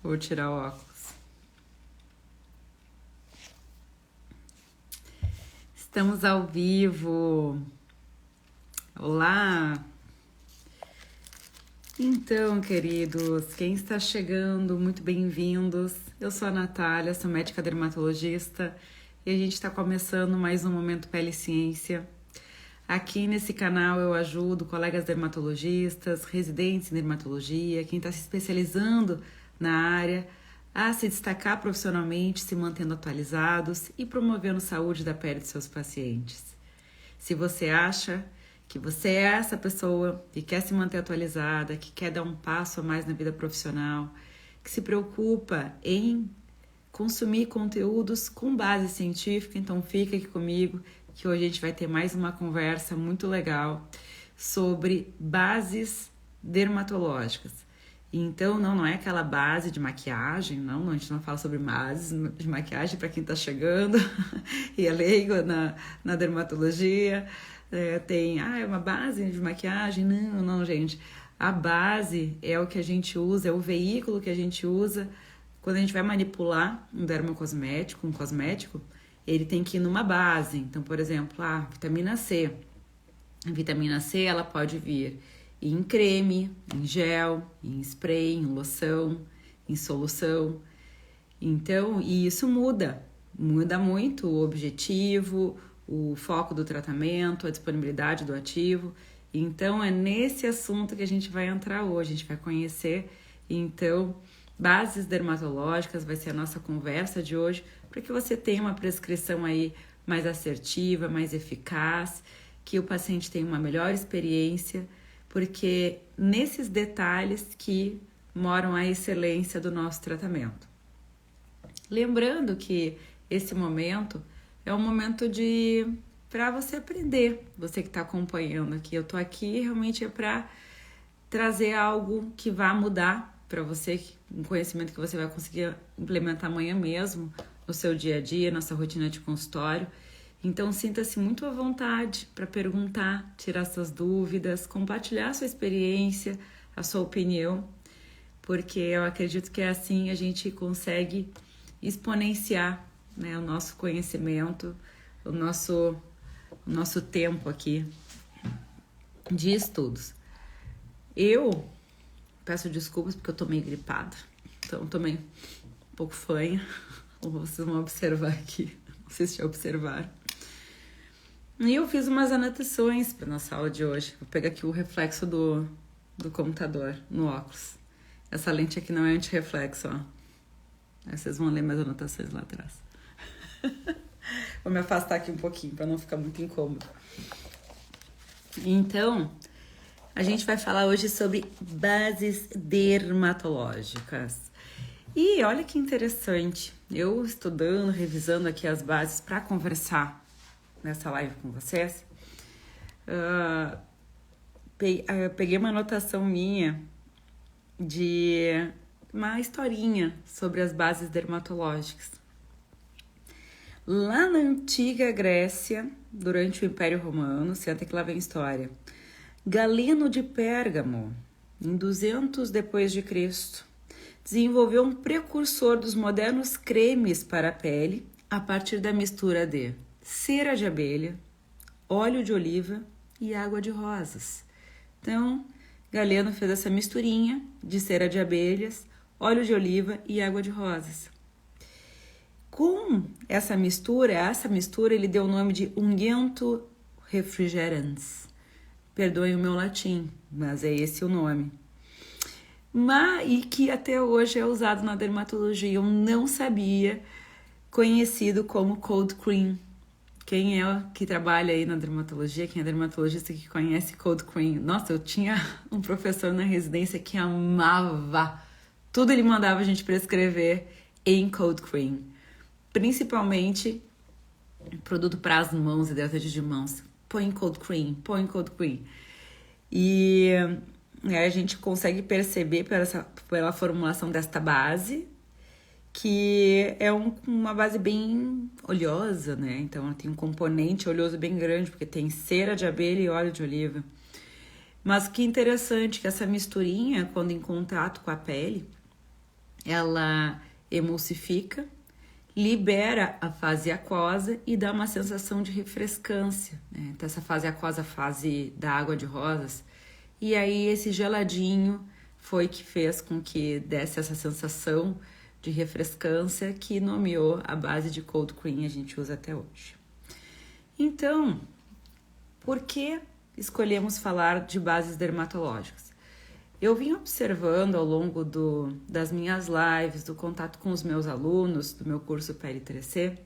Vou tirar o óculos. Estamos ao vivo. Olá! Então, queridos, quem está chegando, muito bem-vindos. Eu sou a Natália, sou médica dermatologista e a gente está começando mais um Momento Pele Ciência. Aqui nesse canal eu ajudo colegas dermatologistas, residentes em dermatologia, quem está se especializando na área a se destacar profissionalmente, se mantendo atualizados e promovendo a saúde da pele de seus pacientes. Se você acha que você é essa pessoa que quer se manter atualizada, que quer dar um passo a mais na vida profissional, que se preocupa em consumir conteúdos com base científica, então fica aqui comigo que hoje a gente vai ter mais uma conversa muito legal sobre bases dermatológicas. Então, não é aquela base de maquiagem, não, a gente não fala sobre bases de maquiagem para quem está chegando e é leigo na dermatologia. Tem uma base de maquiagem. Não, gente. A base é o que a gente usa, é o veículo que a gente usa quando a gente vai manipular um dermocosmético, um cosmético, ele tem que ir numa base. Então, por exemplo, a vitamina C. A vitamina C, ela pode vir em creme, em gel, em spray, em loção, em solução. Então, e isso muda muito o objetivo, o foco do tratamento, a disponibilidade do ativo. Então, é nesse assunto que a gente vai entrar hoje, a gente vai conhecer, então, bases dermatológicas, vai ser a nossa conversa de hoje, para que você tenha uma prescrição aí mais assertiva, mais eficaz, que o paciente tenha uma melhor experiência, porque nesses detalhes que moram a excelência do nosso tratamento. Lembrando que esse momento é um momento para você aprender, você que está acompanhando aqui. Eu tô aqui realmente para trazer algo que vá mudar para você, um conhecimento que você vai conseguir implementar amanhã mesmo no seu dia a dia, na sua rotina de consultório. Então, sinta-se muito à vontade para perguntar, tirar suas dúvidas, compartilhar a sua experiência, a sua opinião, porque eu acredito que é assim a gente consegue exponenciar, né, o nosso conhecimento, o nosso tempo aqui de estudos. Eu peço desculpas porque eu tô meio gripada, então tô meio um pouco fanha, vocês vão observar aqui, não sei se já observaram. E eu fiz umas anotações para nossa aula de hoje. Vou pegar aqui o reflexo do computador no óculos. Essa lente aqui não é anti-reflexo, ó. Aí vocês vão ler minhas anotações lá atrás. Vou me afastar aqui um pouquinho para não ficar muito incômodo. Então, a gente vai falar hoje sobre bases dermatológicas. E olha que interessante. Eu estudando, revisando aqui as bases para conversar nessa live com vocês, peguei uma anotação minha de uma historinha sobre as bases dermatológicas. Lá na antiga Grécia, durante o Império Romano, senta que lá vem a história, Galeno de Pérgamo, em 200 depois de Cristo, desenvolveu um precursor dos modernos cremes para a pele a partir da mistura de cera de abelha, óleo de oliva e água de rosas. Então, Galeno fez essa misturinha de cera de abelhas, óleo de oliva e água de rosas. Com essa mistura ele deu o nome de unguento refrigerans. Perdoem o meu latim, mas é esse o nome. E que até hoje é usado na dermatologia. Eu não sabia, conhecido como cold cream. Quem é que trabalha aí na dermatologia, quem é dermatologista que conhece cold cream? Nossa, eu tinha um professor na residência que amava. Tudo ele mandava a gente prescrever em cold cream. Principalmente produto para as mãos, hidratante de mãos. Põe cold cream. E a gente consegue perceber pela formulação desta base que é uma base bem oleosa, né? Então ela tem um componente oleoso bem grande, porque tem cera de abelha e óleo de oliva. Mas que interessante que essa misturinha, quando em contato com a pele, ela emulsifica, libera a fase aquosa e dá uma sensação de refrescância, né? Então essa fase aquosa, a fase da água de rosas, e aí esse geladinho foi que fez com que desse essa sensação de refrescância que nomeou a base de cold cream, a gente usa até hoje. Então, por que escolhemos falar de bases dermatológicas? Eu vim observando ao longo das minhas lives, do contato com os meus alunos do meu curso Pele 3C,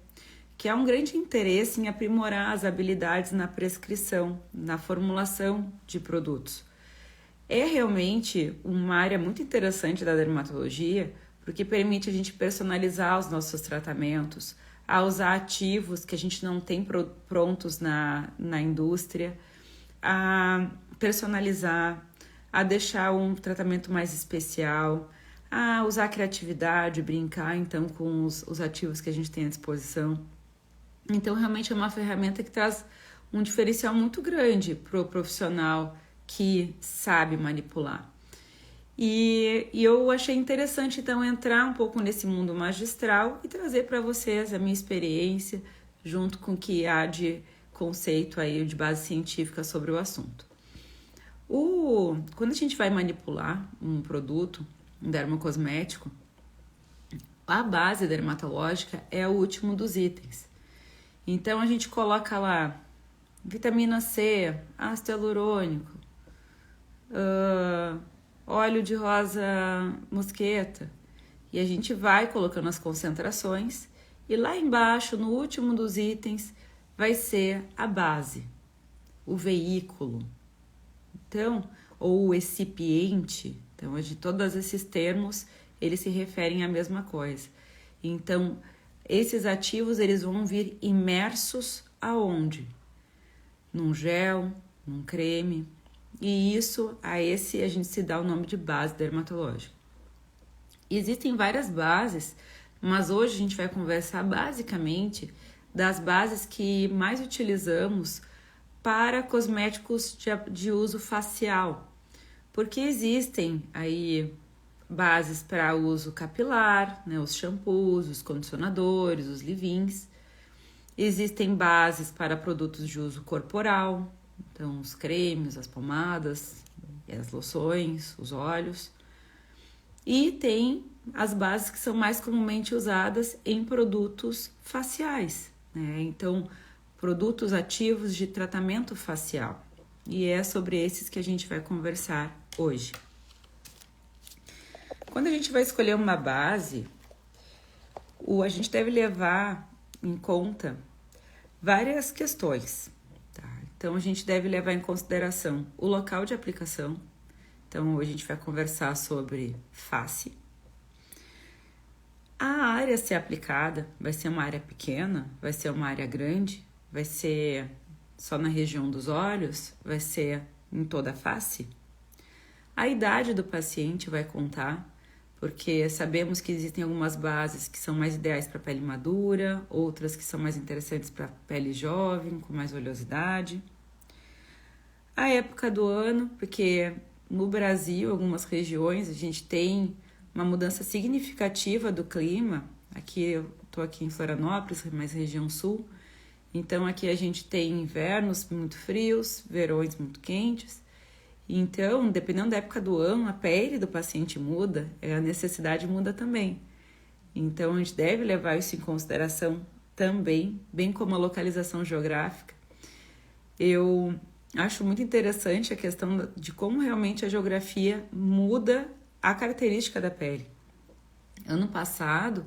que há um grande interesse em aprimorar as habilidades na prescrição, na formulação de produtos. É realmente uma área muito interessante da dermatologia, porque permite a gente personalizar os nossos tratamentos, a usar ativos que a gente não tem prontos na indústria, a personalizar, a deixar um tratamento mais especial, a usar a criatividade, brincar então com os ativos que a gente tem à disposição. Então realmente é uma ferramenta que traz um diferencial muito grande para o profissional que sabe manipular. E eu achei interessante então entrar um pouco nesse mundo magistral e trazer para vocês a minha experiência junto com o que há de conceito aí de base científica sobre o assunto. Quando a gente vai manipular um produto, um dermocosmético, a base dermatológica é o último dos itens. Então a gente coloca lá vitamina C, ácido hialurônico, óleo de rosa mosqueta, e a gente vai colocando as concentrações e lá embaixo, no último dos itens, vai ser a base, o veículo, então, ou o excipiente. Então, todos esses termos, eles se referem à mesma coisa. Então, esses ativos, eles vão vir imersos aonde? Num gel, num creme. E a gente se dá o nome de base dermatológica. Existem várias bases, mas hoje a gente vai conversar basicamente das bases que mais utilizamos para cosméticos de uso facial. Porque existem aí bases para uso capilar, né, os shampoos, os condicionadores, os leave-ins. Existem bases para produtos de uso corporal, então os cremes, as pomadas, as loções, os óleos. E tem as bases que são mais comumente usadas em produtos faciais, né? Então, produtos ativos de tratamento facial. E é sobre esses que a gente vai conversar hoje. Quando a gente vai escolher uma base, a gente deve levar em conta várias questões, tá? Então, a gente deve levar em consideração o local de aplicação. Então, hoje a gente vai conversar sobre face. A área a ser aplicada vai ser uma área pequena, vai ser uma área grande, vai ser só na região dos olhos, vai ser em toda a face. A idade do paciente vai contar, porque sabemos que existem algumas bases que são mais ideais para pele madura, outras que são mais interessantes para pele jovem, com mais oleosidade. A época do ano, porque no Brasil, algumas regiões, a gente tem uma mudança significativa do clima. Aqui eu estou aqui em Florianópolis, mais região sul. Então aqui a gente tem invernos muito frios, verões muito quentes. Então, dependendo da época do ano, a pele do paciente muda, a necessidade muda também. Então a gente deve levar isso em consideração também, bem como a localização geográfica. Eu acho muito interessante a questão de como realmente a geografia muda a característica da pele. Ano passado,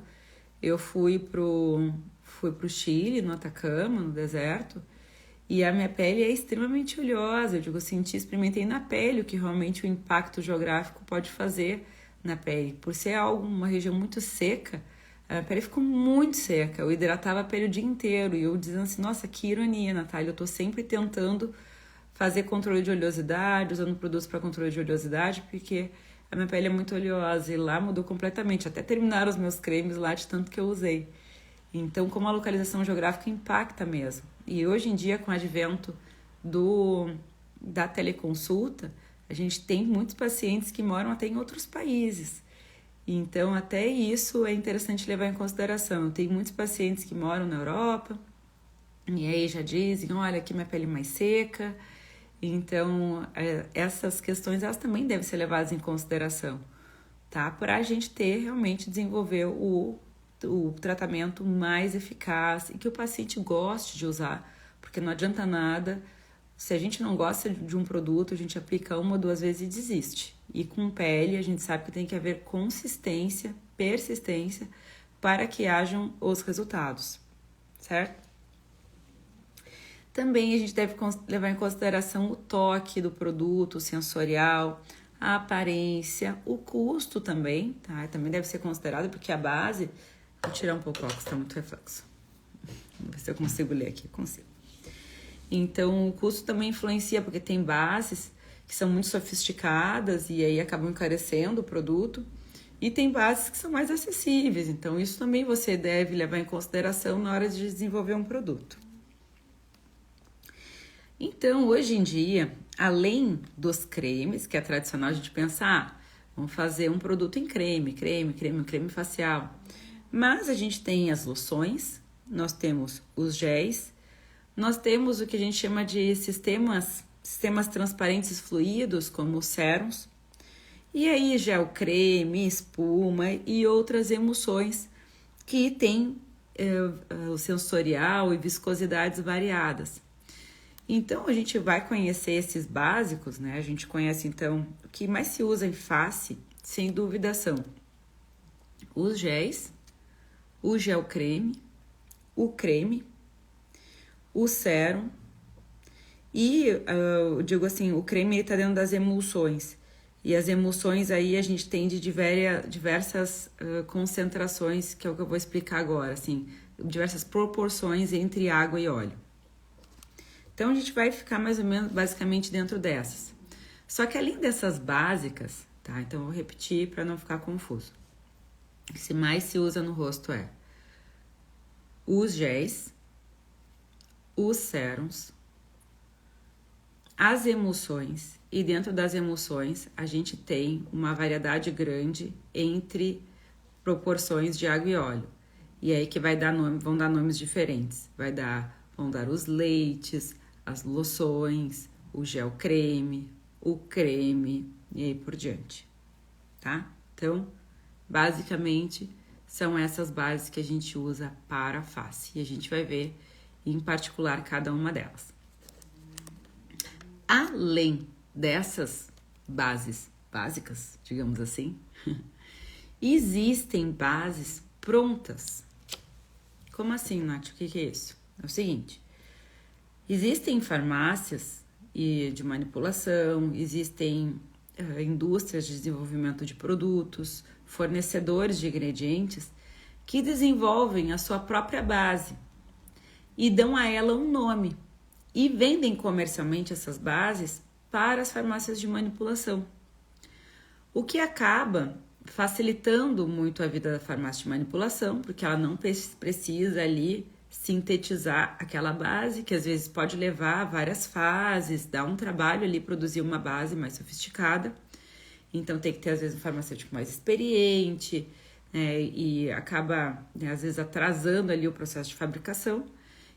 eu fui pro Chile, no Atacama, no deserto, e a minha pele é extremamente oleosa. Eu digo, experimentei na pele o que realmente o impacto geográfico pode fazer na pele. Por ser uma região muito seca, a minha pele ficou muito seca. Eu hidratava a pele o dia inteiro e eu dizendo assim, nossa, que ironia, Natália, eu tô sempre tentando fazer controle de oleosidade, usando produtos para controle de oleosidade, porque a minha pele é muito oleosa e lá mudou completamente. Até terminaram os meus cremes lá de tanto que eu usei. Então, como a localização geográfica impacta mesmo. E hoje em dia, com o advento da teleconsulta, a gente tem muitos pacientes que moram até em outros países. Então, até isso é interessante levar em consideração. Eu tenho muitos pacientes que moram na Europa e aí já dizem, olha, aqui minha pele é mais seca. Então, essas questões, elas também devem ser levadas em consideração, tá? Para a gente realmente desenvolver o tratamento mais eficaz e que o paciente goste de usar, porque não adianta nada. Se a gente não gosta de um produto, a gente aplica 1 ou 2 vezes e desiste. E com pele, a gente sabe que tem que haver consistência, persistência, para que hajam os resultados, certo? Também a gente deve levar em consideração o toque do produto, o sensorial, a aparência, o custo também, tá? Também deve ser considerado, porque a base... Vou tirar um pouco o óculos, tá muito reflexo. Vamos ver se eu consigo ler aqui, consigo. Então, o custo também influencia, porque tem bases que são muito sofisticadas e aí acabam encarecendo o produto. E tem bases que são mais acessíveis, então isso também você deve levar em consideração na hora de desenvolver um produto. Então, hoje em dia, além dos cremes, que é tradicional a gente pensar, vamos fazer um produto em creme facial. Mas a gente tem as loções, nós temos os géis, nós temos o que a gente chama de sistemas transparentes fluidos, como os sérums, e aí gel creme, espuma e outras emulsões que têm o sensorial e viscosidades variadas. Então, a gente vai conhecer esses básicos, né? A gente conhece, então, o que mais se usa em face, sem dúvida, são os géis, o gel creme, o sérum e, eu digo assim, o creme está dentro das emulsões. E as emulsões aí a gente tem de diversas concentrações, que é o que eu vou explicar agora, assim, diversas proporções entre água e óleo. Então, a gente vai ficar mais ou menos, basicamente, dentro dessas. Só que além dessas básicas, tá? Então, eu vou repetir para não ficar confuso. O que mais se usa no rosto é os géis, os sérums, as emulsões, e dentro das emulsões a gente tem uma variedade grande entre proporções de água e óleo. E aí que vão dar nomes diferentes. Vão dar os leites, as loções, o gel creme, o creme e aí por diante, tá? Então, basicamente, são essas bases que a gente usa para a face. E a gente vai ver, em particular, cada uma delas. Além dessas bases básicas, digamos assim, existem bases prontas. Como assim, Nath? O que é isso? É o seguinte, existem farmácias de manipulação, existem indústrias de desenvolvimento de produtos, fornecedores de ingredientes que desenvolvem a sua própria base e dão a ela um nome e vendem comercialmente essas bases para as farmácias de manipulação, o que acaba facilitando muito a vida da farmácia de manipulação, porque ela não precisa ali sintetizar aquela base, que às vezes pode levar várias fases, dá um trabalho ali produzir uma base mais sofisticada. Então tem que ter às vezes um farmacêutico mais experiente, né, e acaba, né, às vezes atrasando ali o processo de fabricação.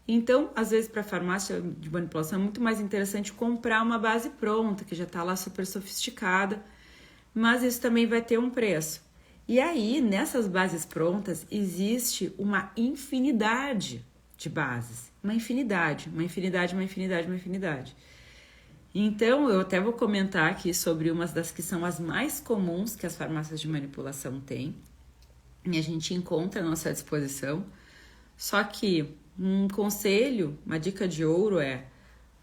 Então, às vezes para a farmácia de manipulação é muito mais interessante comprar uma base pronta, que já está lá super sofisticada, mas isso também vai ter um preço. E aí, nessas bases prontas, existe uma infinidade de bases. Uma infinidade. Então, eu até vou comentar aqui sobre umas das que são as mais comuns que as farmácias de manipulação têm. E a gente encontra à nossa disposição. Só que um conselho, uma dica de ouro é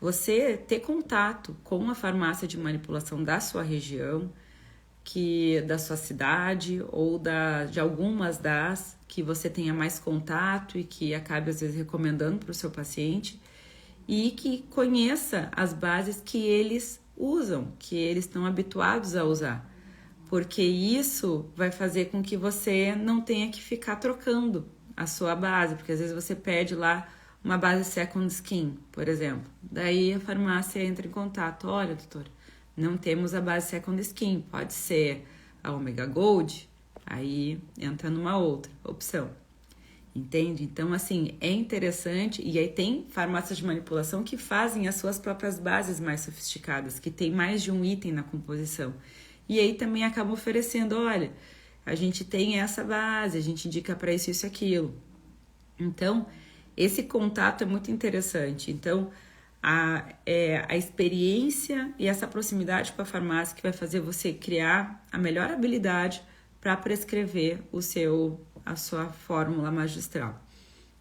você ter contato com a farmácia de manipulação da sua região, da sua cidade ou de algumas das que você tenha mais contato e que acabe às vezes recomendando para o seu paciente e que conheça as bases que eles usam, que eles estão habituados a usar, porque isso vai fazer com que você não tenha que ficar trocando a sua base, porque às vezes você pede lá uma base second skin, por exemplo, daí a farmácia entra em contato, olha doutora, não temos a base second skin, pode ser a Omega Gold, Aí entra numa outra opção. Entende? Então, assim, é interessante. E aí tem farmácias de manipulação que fazem as suas próprias bases mais sofisticadas, que tem mais de um item na composição. E aí também acabam oferecendo, olha, a gente tem essa base, a gente indica para isso, isso e aquilo. Então, esse contato é muito interessante. Então, a experiência e essa proximidade com a farmácia que vai fazer você criar a melhor habilidade para prescrever a sua fórmula magistral,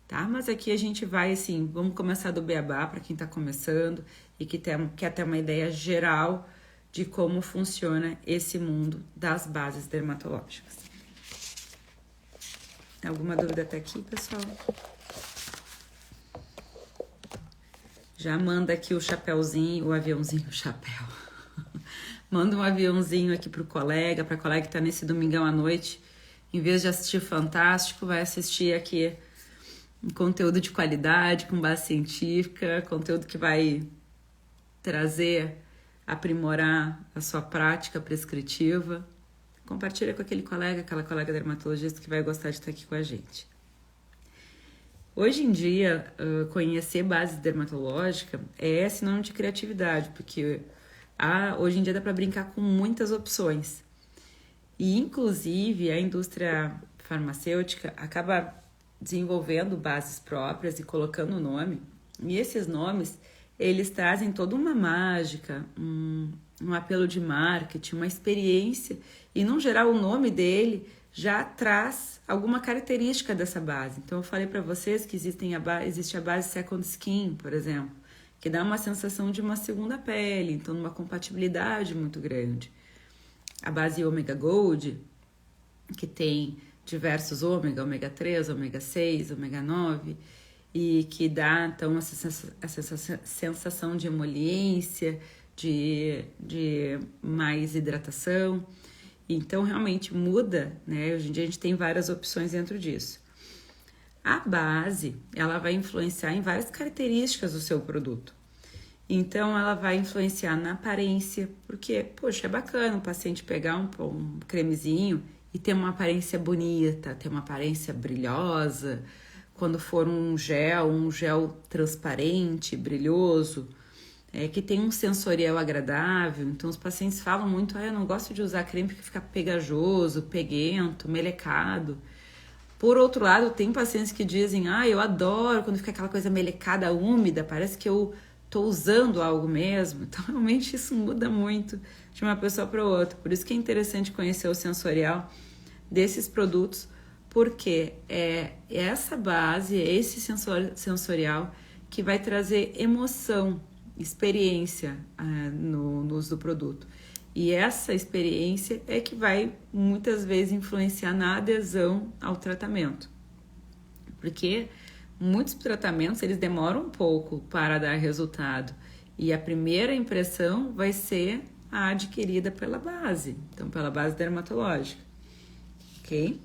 tá? Mas aqui a gente vai, assim, vamos começar do beabá para quem está começando e que quer ter uma ideia geral de como funciona esse mundo das bases dermatológicas. Alguma dúvida até aqui, pessoal? Já manda aqui o chapéuzinho, o aviãozinho, o chapéu. Manda um aviãozinho aqui pro colega, pra colega que tá nesse domingão à noite. Em vez de assistir Fantástico, vai assistir aqui um conteúdo de qualidade, com base científica, conteúdo que vai trazer, aprimorar a sua prática prescritiva. Compartilha com aquele colega, aquela colega dermatologista que vai gostar de estar aqui com a gente. Hoje em dia, conhecer base dermatológica é sinônimo de criatividade, porque hoje em dia dá para brincar com muitas opções. E, inclusive, a indústria farmacêutica acaba desenvolvendo bases próprias e colocando o nome. E esses nomes, eles trazem toda uma mágica, um apelo de marketing, uma experiência. E, no geral, o nome dele já traz alguma característica dessa base. Então, eu falei para vocês que existe a base Second Skin, por exemplo, que dá uma sensação de uma segunda pele, então uma compatibilidade muito grande. A base Omega Gold, que tem diversos ômega, ômega 3, ômega 6, ômega 9, e que dá, então, essa sensação de emoliência, de mais hidratação. Então, realmente muda, né? Hoje em dia a gente tem várias opções dentro disso. A base, ela vai influenciar em várias características do seu produto. Então, ela vai influenciar na aparência, porque, poxa, é bacana o paciente pegar um cremezinho e ter uma aparência bonita, ter uma aparência brilhosa. Quando for um gel transparente, brilhoso, que tem um sensorial agradável. Então, os pacientes falam muito, eu não gosto de usar creme porque fica pegajoso, peguento, melecado. Por outro lado, tem pacientes que dizem, eu adoro quando fica aquela coisa melecada, úmida, parece que eu tô usando algo mesmo. Então, realmente, isso muda muito de uma pessoa para outra. Por isso que é interessante conhecer o sensorial desses produtos, porque é essa base, é esse sensorial que vai trazer emoção, experiência no uso do produto. E essa experiência é que vai muitas vezes influenciar na adesão ao tratamento. Porque muitos tratamentos eles demoram um pouco para dar resultado. E a primeira impressão vai ser a adquirida pela base, então pela base dermatológica. Ok?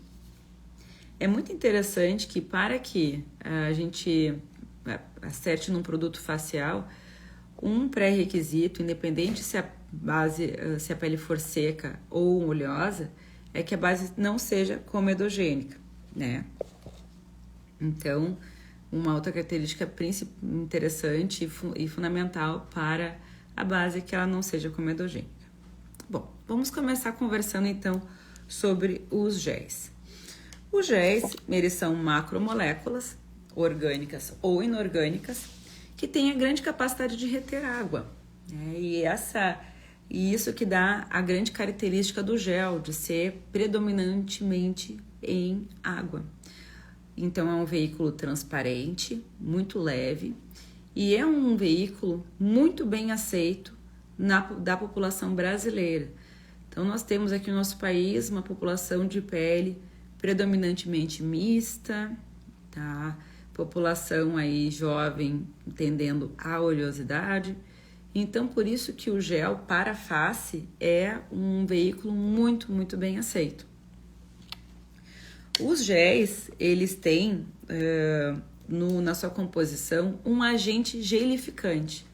É muito interessante que para que a gente acerte num produto facial, um pré-requisito, independente se a pele for seca ou oleosa, é que a base não seja comedogênica, né? Então, uma outra característica interessante e fundamental para a base é que ela não seja comedogênica. Bom, vamos começar conversando então sobre os géis. Os géis, eles são macromoléculas, orgânicas ou inorgânicas, que têm a grande capacidade de reter água. Né? E isso que dá a grande característica do gel, de ser predominantemente em água. Então, é um veículo transparente, muito leve, e é um veículo muito bem aceito da população brasileira. Então, nós temos aqui no nosso país uma população de pele predominantemente mista, tá? População aí jovem tendendo à oleosidade. Então, por isso que o gel para a face é um veículo muito, muito bem aceito. Os géis, eles têm na sua composição um agente gelificante.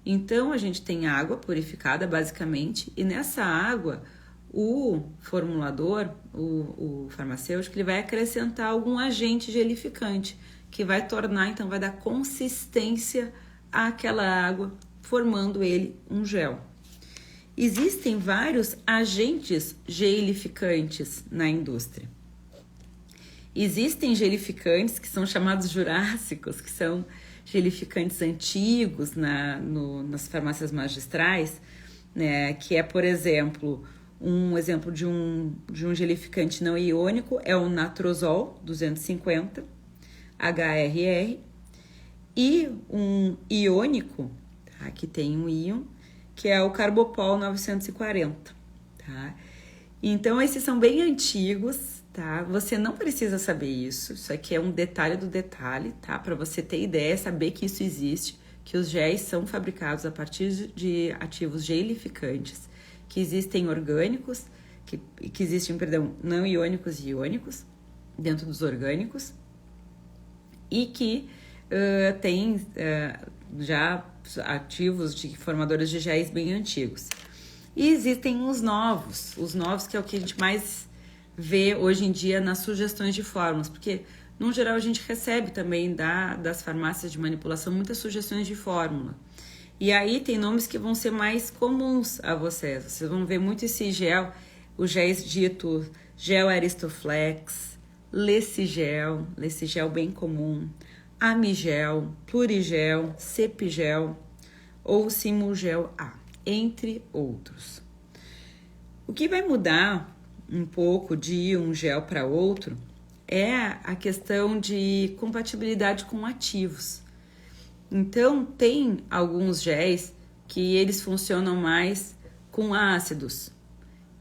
Então, a gente tem água purificada, basicamente, e nessa água, o formulador, o farmacêutico, ele vai acrescentar algum agente gelificante que vai tornar, então vai dar consistência àquela água, formando ele um gel. Existem vários agentes gelificantes na indústria. Existem gelificantes que são chamados jurássicos, que são gelificantes antigos nas farmácias magistrais, né, que é, por exemplo, um exemplo de um gelificante não iônico é o Natrozol 250 HRR, e um iônico, tá, que tem um íon, que é o Carbopol 940, tá? Então, esses são bem antigos, tá? Você não precisa saber isso aqui é um detalhe do detalhe, tá? Para você ter ideia, saber que isso existe, que os géis são fabricados a partir de ativos gelificantes, que existem orgânicos, que existem, perdão, não iônicos e iônicos dentro dos orgânicos, e que tem já ativos de formadores de géis bem antigos. E existem os novos que é o que a gente mais vê hoje em dia nas sugestões de fórmulas, porque no geral a gente recebe também das farmácias de manipulação muitas sugestões de fórmula. E aí tem nomes que vão ser mais comuns a vocês. Vocês vão ver muito esse gel, os géis dito gel Aristoflex, Lecigel bem comum, Amigel, Plurigel, Cepigel ou Simugel A, entre outros. O que vai mudar um pouco de um gel para outro é a questão de compatibilidade com ativos. Então, tem alguns géis que eles funcionam mais com ácidos.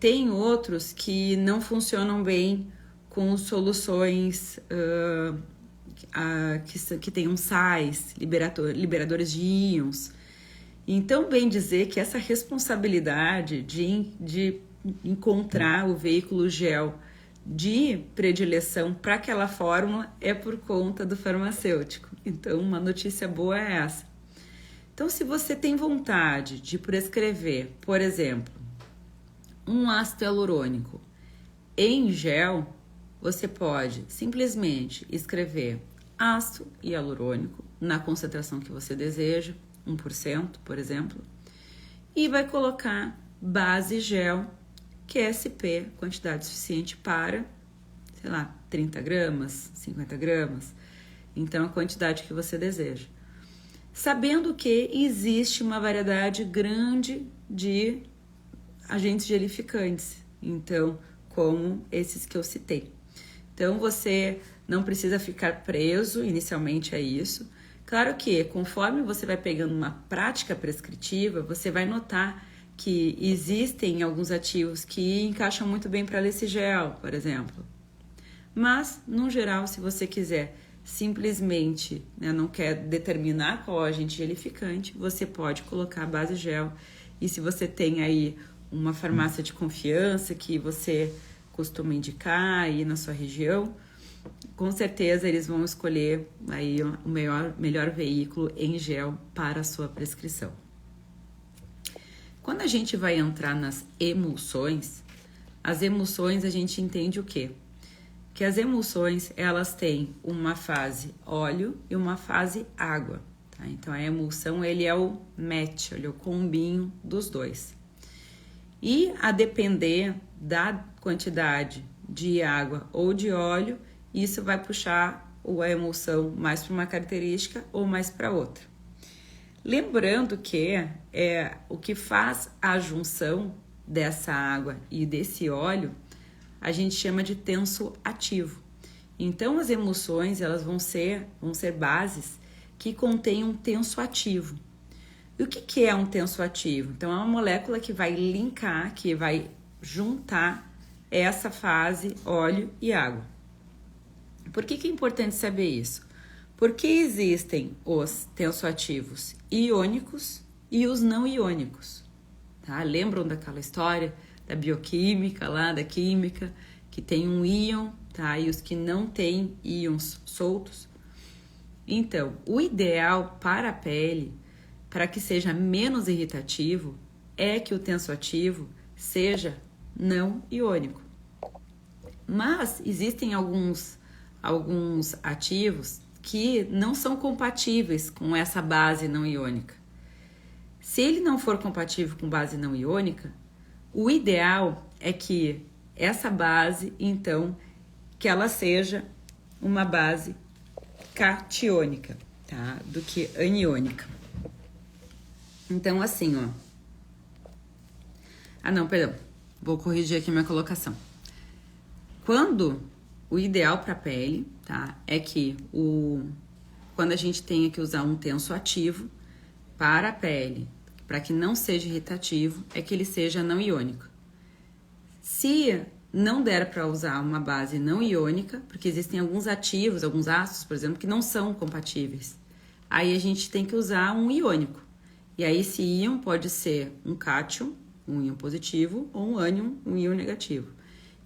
Tem outros que não funcionam bem com soluções que tenham sais, liberadores de íons. Então, bem dizer que essa responsabilidade de encontrar o veículo gel de predileção para aquela fórmula é por conta do farmacêutico. Então, uma notícia boa é essa. Então, se você tem vontade de prescrever, por exemplo, um ácido hialurônico em gel, você pode simplesmente escrever ácido hialurônico na concentração que você deseja, 1%, por exemplo, e vai colocar base gel, QSP, quantidade suficiente para, sei lá, 30 gramas, 50 gramas, então a quantidade que você deseja. Sabendo que existe uma variedade grande de agentes gelificantes, então, como esses que eu citei. Então, você não precisa ficar preso inicialmente a isso. Claro que, conforme você vai pegando uma prática prescritiva, você vai notar que existem alguns ativos que encaixam muito bem para Lecigel, por exemplo. Mas, no geral, se você quiser simplesmente, não quer determinar qual agente gelificante, você pode colocar a base gel. E se você tem aí uma farmácia de confiança que você costuma indicar aí na sua região, com certeza eles vão escolher aí o melhor veículo em gel para a sua prescrição. Quando a gente vai entrar nas emulsões, as emulsões a gente entende o quê? Que as emulsões, elas têm uma fase óleo e uma fase água, tá? Então a emulsão, ele é o match, ele é o combinho dos dois. E a depender da quantidade de água ou de óleo, isso vai puxar a emulsão mais para uma característica ou mais para outra. Lembrando que o que faz a junção dessa água e desse óleo, a gente chama de tenso ativo. Então, as emulsões, elas vão ser bases que contêm um tenso ativo. E o que é um tenso ativo? Então, é uma molécula que vai linkar, que vai juntar essa fase óleo e água. Por que é importante saber isso? Porque existem os tensoativos iônicos e os não iônicos. Tá? Lembram daquela história da bioquímica, lá da química, que tem um íon, tá? E os que não têm íons soltos? Então, o ideal para a pele, para que seja menos irritativo, é que o tensoativo seja não iônico. Mas existem alguns ativos que não são compatíveis com essa base não iônica. Se ele não for compatível com base não iônica, o ideal é que essa base, então, que ela seja uma base catiônica, tá? Do que aniônica. Então, assim, ó. Ah, não, perdão. Vou corrigir aqui minha colocação. Quando o ideal para a pele, tá? É que quando a gente tenha que usar um tenso ativo para a pele, para que não seja irritativo, é que ele seja não iônico. Se não der para usar uma base não iônica, porque existem alguns ativos, alguns ácidos, por exemplo, que não são compatíveis, aí a gente tem que usar um iônico. E aí esse íon pode ser um cátion, um íon positivo, ou um ânion, um íon negativo.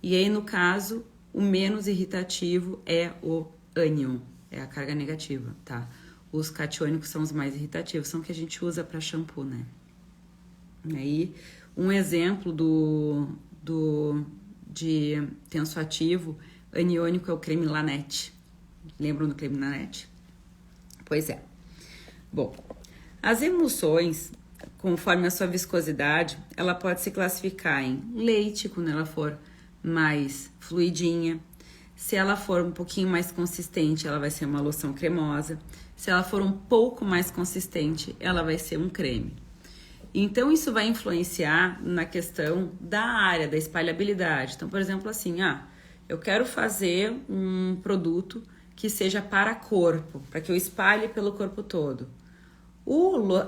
E aí, no caso, o menos irritativo é o ânion, é a carga negativa, tá? Os catiônicos são os mais irritativos, são que a gente usa para shampoo, né? Aí, um exemplo de tenso ativo aniônico é o creme Laneige. Lembram do creme Laneige? Pois é. Bom, as emulsões, conforme a sua viscosidade, ela pode se classificar em leite, quando ela for mais fluidinha. Se ela for um pouquinho mais consistente, ela vai ser uma loção cremosa. Se ela for um pouco mais consistente, ela vai ser um creme. Então, isso vai influenciar na questão da área, da espalhabilidade. Então, por exemplo, assim, eu quero fazer um produto que seja para corpo, para que eu espalhe pelo corpo todo.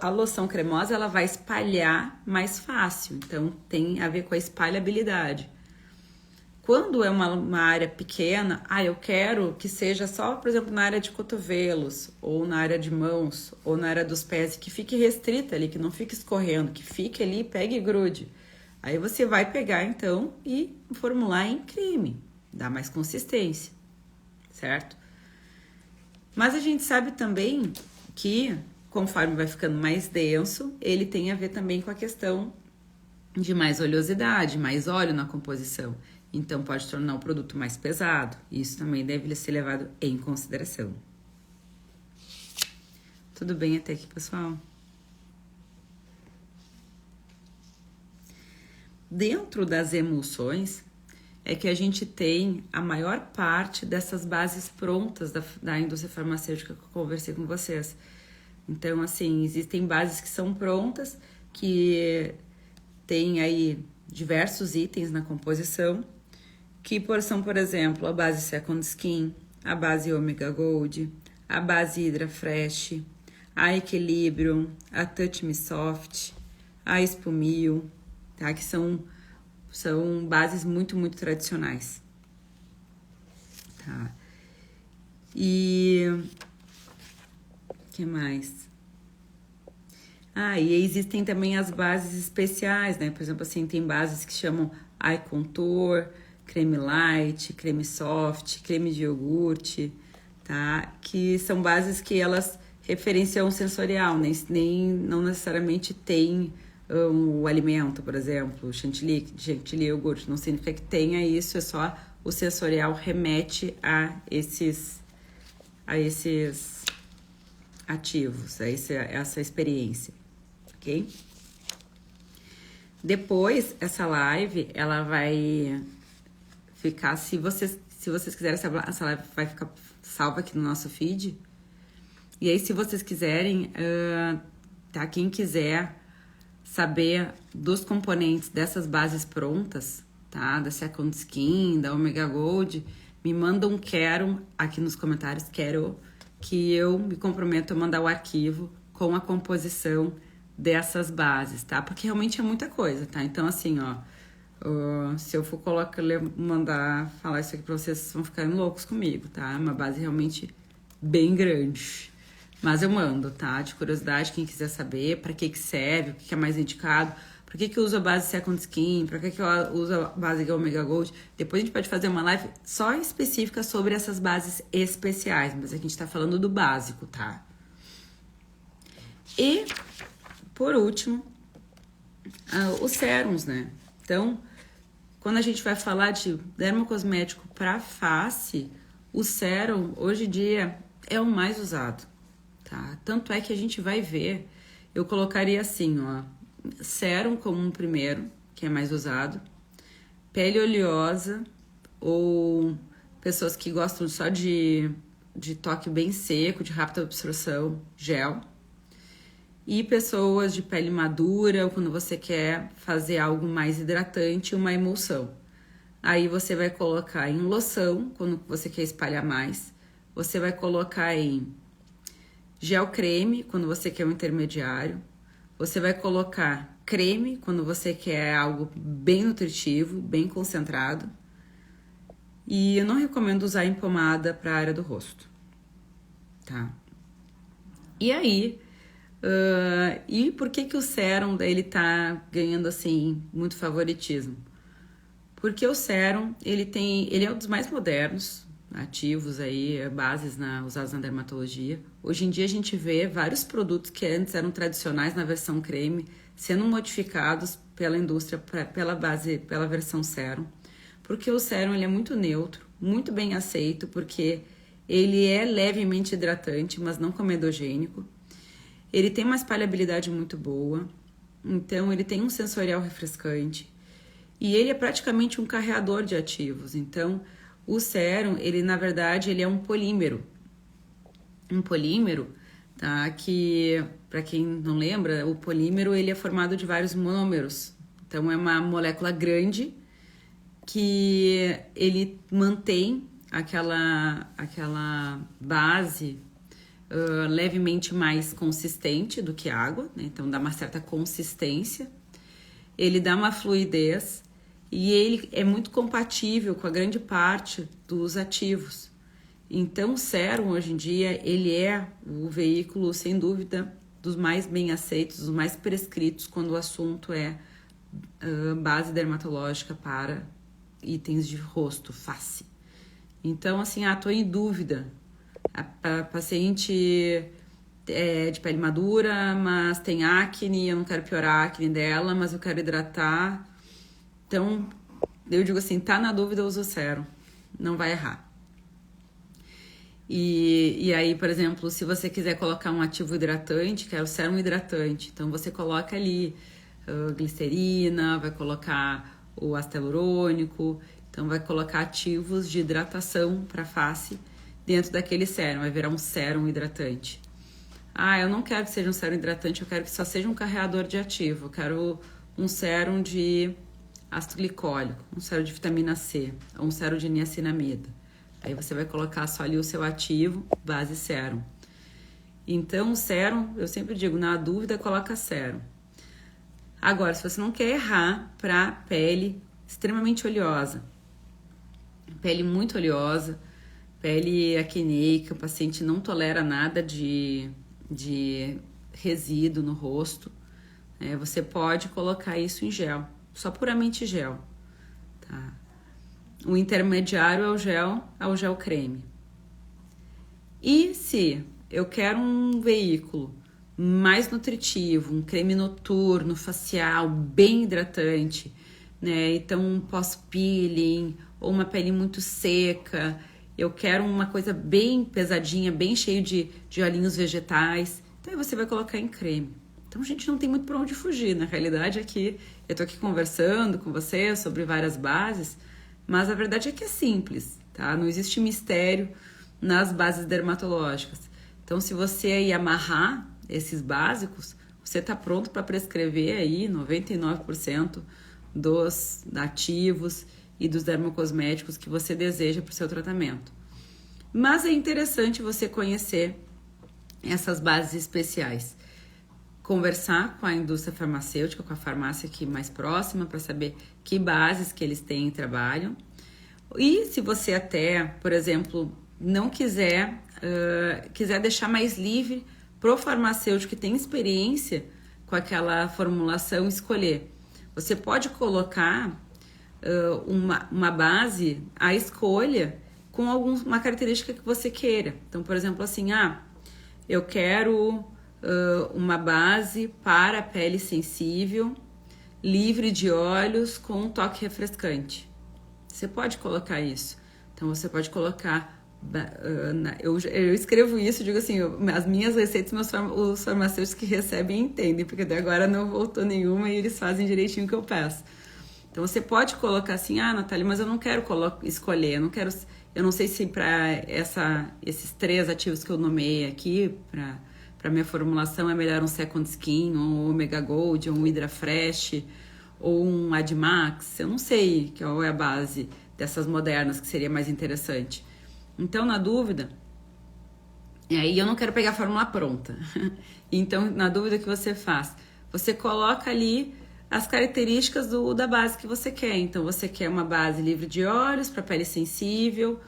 A loção cremosa, ela vai espalhar mais fácil, então tem a ver com a espalhabilidade. Quando é uma área pequena, eu quero que seja só, por exemplo, na área de cotovelos, ou na área de mãos, ou na área dos pés, que fique restrita ali, que não fique escorrendo, que fique ali, pegue e grude. Aí você vai pegar, então, e formular em creme, dá mais consistência, certo? Mas a gente sabe também que, conforme vai ficando mais denso, ele tem a ver também com a questão de mais oleosidade, mais óleo na composição. Então, pode tornar o produto mais pesado. Isso também deve ser levado em consideração. Tudo bem até aqui, pessoal? Dentro das emulsões, é que a gente tem a maior parte dessas bases prontas da indústria farmacêutica que eu conversei com vocês. Então, assim, existem bases que são prontas, que tem aí diversos itens na composição, que são, por exemplo, a base Second Skin, a base Omega Gold, a base Hydra Fresh, a Equilibrium, a Touch Me Soft, a Espumil, tá? Que são bases muito, muito tradicionais. Tá? E que mais? E existem também as bases especiais, né? Por exemplo, assim, tem bases que chamam Eye Contour, creme light, creme soft, creme de iogurte, tá? Que são bases que elas referenciam sensorial, não necessariamente tem o alimento, por exemplo, chantilly iogurte, não significa que tenha isso, é só o sensorial remete a esses ativos, a essa experiência, ok? Depois, essa live, ela vai ficar, se vocês quiserem, essa live vai ficar salva aqui no nosso feed. E aí, se vocês quiserem, tá? Quem quiser saber dos componentes dessas bases prontas, tá? Da Second Skin, da Omega Gold, me manda um quero aqui nos comentários, quero que eu me comprometo a mandar o arquivo com a composição dessas bases, tá? Porque realmente é muita coisa, tá? Então, assim, se eu for mandar falar isso aqui pra vocês, vocês vão ficar loucos comigo, tá? É uma base realmente bem grande. Mas eu mando, tá? De curiosidade, quem quiser saber para que serve, o que é mais indicado, para que eu uso a base Second Skin, para que eu uso a base Omega Gold. Depois a gente pode fazer uma live só específica sobre essas bases especiais, mas a gente tá falando do básico, tá? E, por último, os sérums, né? Então, quando a gente vai falar de dermocosmético para face, o sérum hoje em dia é o mais usado, tá? Tanto é que a gente vai ver, eu colocaria assim, ó, sérum como um primeiro, que é mais usado, pele oleosa ou pessoas que gostam só de toque bem seco, de rápida absorção, gel. E pessoas de pele madura, ou quando você quer fazer algo mais hidratante, uma emulsão. Aí você vai colocar em loção, quando você quer espalhar mais. Você vai colocar em gel creme, quando você quer um intermediário. Você vai colocar creme, quando você quer algo bem nutritivo, bem concentrado. E eu não recomendo usar em pomada para a área do rosto, tá? E aí, e por que o sérum ele tá ganhando assim muito favoritismo? Porque o sérum ele é um dos mais modernos ativos aí, bases usados na dermatologia. Hoje em dia a gente vê vários produtos que antes eram tradicionais na versão creme sendo modificados pela indústria pela versão sérum. Porque o sérum ele é muito neutro, muito bem aceito, porque ele é levemente hidratante, mas não comedogênico. Ele tem uma espalhabilidade muito boa, então ele tem um sensorial refrescante e ele é praticamente um carreador de ativos. Então, o sérum, ele na verdade, ele é um polímero. Um polímero, tá? Que, para quem não lembra, o polímero ele é formado de vários monômeros. Então, é uma molécula grande que ele mantém aquela base levemente mais consistente do que água, né? Então dá uma certa consistência, ele dá uma fluidez e ele é muito compatível com a grande parte dos ativos. Então o sérum hoje em dia ele é o veículo sem dúvida dos mais bem aceitos, dos mais prescritos quando o assunto é base dermatológica para itens de rosto, face. Então assim, tô em dúvida. A paciente é de pele madura, mas tem acne, eu não quero piorar a acne dela, mas eu quero hidratar. Então, eu digo assim, tá na dúvida, usa o sérum, não vai errar. E aí, por exemplo, se você quiser colocar um ativo hidratante, que é o sérum hidratante, então você coloca ali glicerina, vai colocar o ácido hialurônico, então vai colocar ativos de hidratação para face dentro daquele sérum, vai virar um sérum hidratante. Eu não quero que seja um sérum hidratante, eu quero que só seja um carreador de ativo, eu quero um sérum de ácido glicólico, um sérum de vitamina C, ou um sérum de niacinamida. Aí você vai colocar só ali o seu ativo, base sérum. Então o sérum, eu sempre digo, na dúvida coloca sérum. Agora, se você não quer errar para pele extremamente oleosa, pele muito oleosa, pele acneica, o paciente não tolera nada de resíduo no rosto, você pode colocar isso em gel, só puramente gel, tá? O intermediário é o gel creme. E se eu quero um veículo mais nutritivo, um creme noturno, facial, bem hidratante, né? Então um pós-peeling ou uma pele muito seca, eu quero uma coisa bem pesadinha, bem cheio de olhinhos vegetais. Então aí você vai colocar em creme. Então a gente não tem muito para onde fugir. Na realidade é que eu tô aqui conversando com você sobre várias bases, mas a verdade é que é simples, tá? Não existe mistério nas bases dermatológicas. Então se você aí amarrar esses básicos, você tá pronto para prescrever aí 99% dos ativos e dos dermocosméticos que você deseja para o seu tratamento. Mas é interessante você conhecer essas bases especiais. Conversar com a indústria farmacêutica, com a farmácia aqui mais próxima, para saber que bases que eles têm e trabalham. E se você até, por exemplo, não quiser deixar mais livre pro farmacêutico que tem experiência com aquela formulação escolher. Você pode colocar uma base à escolha com uma característica que você queira. Então, por exemplo, assim, eu quero uma base para pele sensível, livre de óleos com um toque refrescante. Você pode colocar isso. Então você pode colocar... Eu escrevo isso, digo assim, as minhas receitas, os farmacêuticos que recebem entendem, porque até agora não voltou nenhuma e eles fazem direitinho o que eu peço. Então você pode colocar assim, Natália, mas eu não quero escolher, eu não sei se para esses 3 ativos que eu nomeei aqui, para minha formulação é melhor um Second Skin, ou um Omega Gold, ou um Hydra Fresh, ou um Admax, eu não sei qual é a base dessas modernas que seria mais interessante. Então, na dúvida, e aí eu não quero pegar a fórmula pronta. Então, na dúvida, o que você faz? Você coloca ali as características da base que você quer. Então, você quer uma base livre de óleos para pele sensível,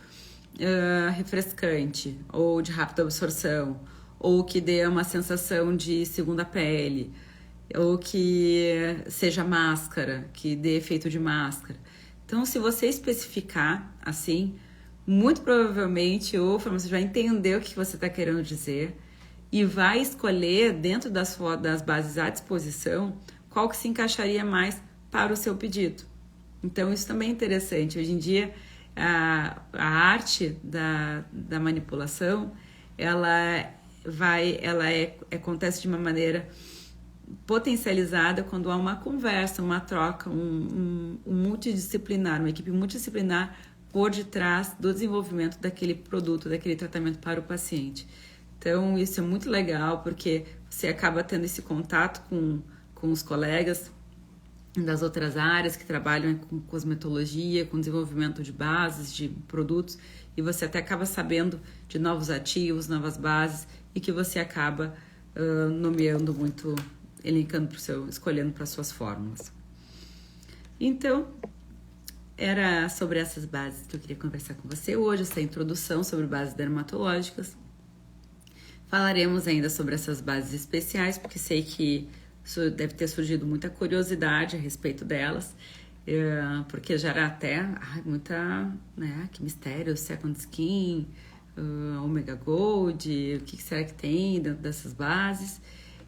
refrescante, ou de rápida absorção, ou que dê uma sensação de segunda pele, ou que seja máscara, que dê efeito de máscara. Então, se você especificar assim, muito provavelmente o farmacêutico vai entender o que você está querendo dizer e vai escolher dentro das bases à disposição qual que se encaixaria mais para o seu pedido. Então isso também é interessante. Hoje em dia a arte da manipulação acontece de uma maneira potencializada quando há uma conversa, uma troca, um multidisciplinar, uma equipe multidisciplinar por detrás do desenvolvimento daquele produto, daquele tratamento para o paciente. Então, isso é muito legal, porque você acaba tendo esse contato com os colegas das outras áreas que trabalham com cosmetologia, com desenvolvimento de bases, de produtos, e você até acaba sabendo de novos ativos, novas bases, e que você acaba nomeando muito, elencando escolhendo para suas fórmulas. Então, era sobre essas bases que eu queria conversar com você hoje, essa introdução sobre bases dermatológicas. Falaremos ainda sobre essas bases especiais, porque sei que isso deve ter surgido muita curiosidade a respeito delas, porque gera até muita, que mistério, Second Skin, Omega Gold, o que será que tem dentro dessas bases,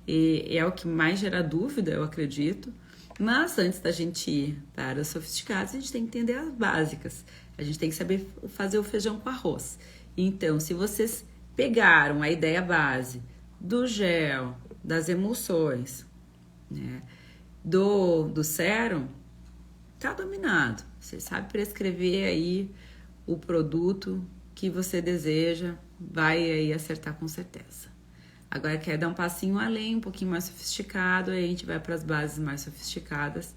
e é o que mais gera dúvida, eu acredito. Mas antes da gente ir para os sofisticados, a gente tem que entender as básicas. A gente tem que saber fazer o feijão com arroz. Então, se vocês pegaram a ideia base do gel, das emulsões, do sérum, tá dominado. Você sabe prescrever aí o produto que você deseja, vai aí acertar com certeza. Agora quer dar um passinho além, um pouquinho mais sofisticado, aí a gente vai para as bases mais sofisticadas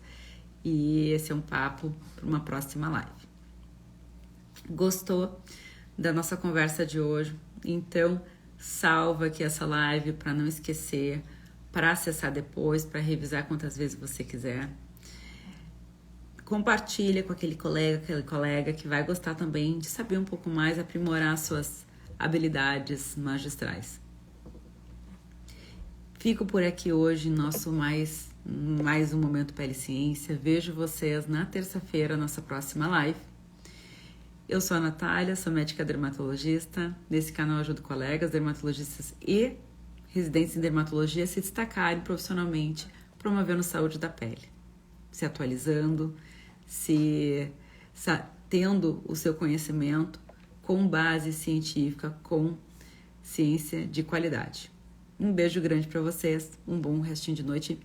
e esse é um papo para uma próxima live. Gostou da nossa conversa de hoje? Então salva aqui essa live para não esquecer, para acessar depois, para revisar quantas vezes você quiser. Compartilha com aquele colega que vai gostar também de saber um pouco mais, aprimorar suas habilidades magistrais. Fico por aqui hoje, nosso mais um Momento Pele Ciência. Vejo vocês na terça-feira, nossa próxima live. Eu sou a Natália, sou médica dermatologista. Nesse canal eu ajudo colegas dermatologistas e residentes em dermatologia a se destacarem profissionalmente, promovendo saúde da pele, se atualizando, tendo o seu conhecimento com base científica, com ciência de qualidade. Um beijo grande para vocês, um bom restinho de noite.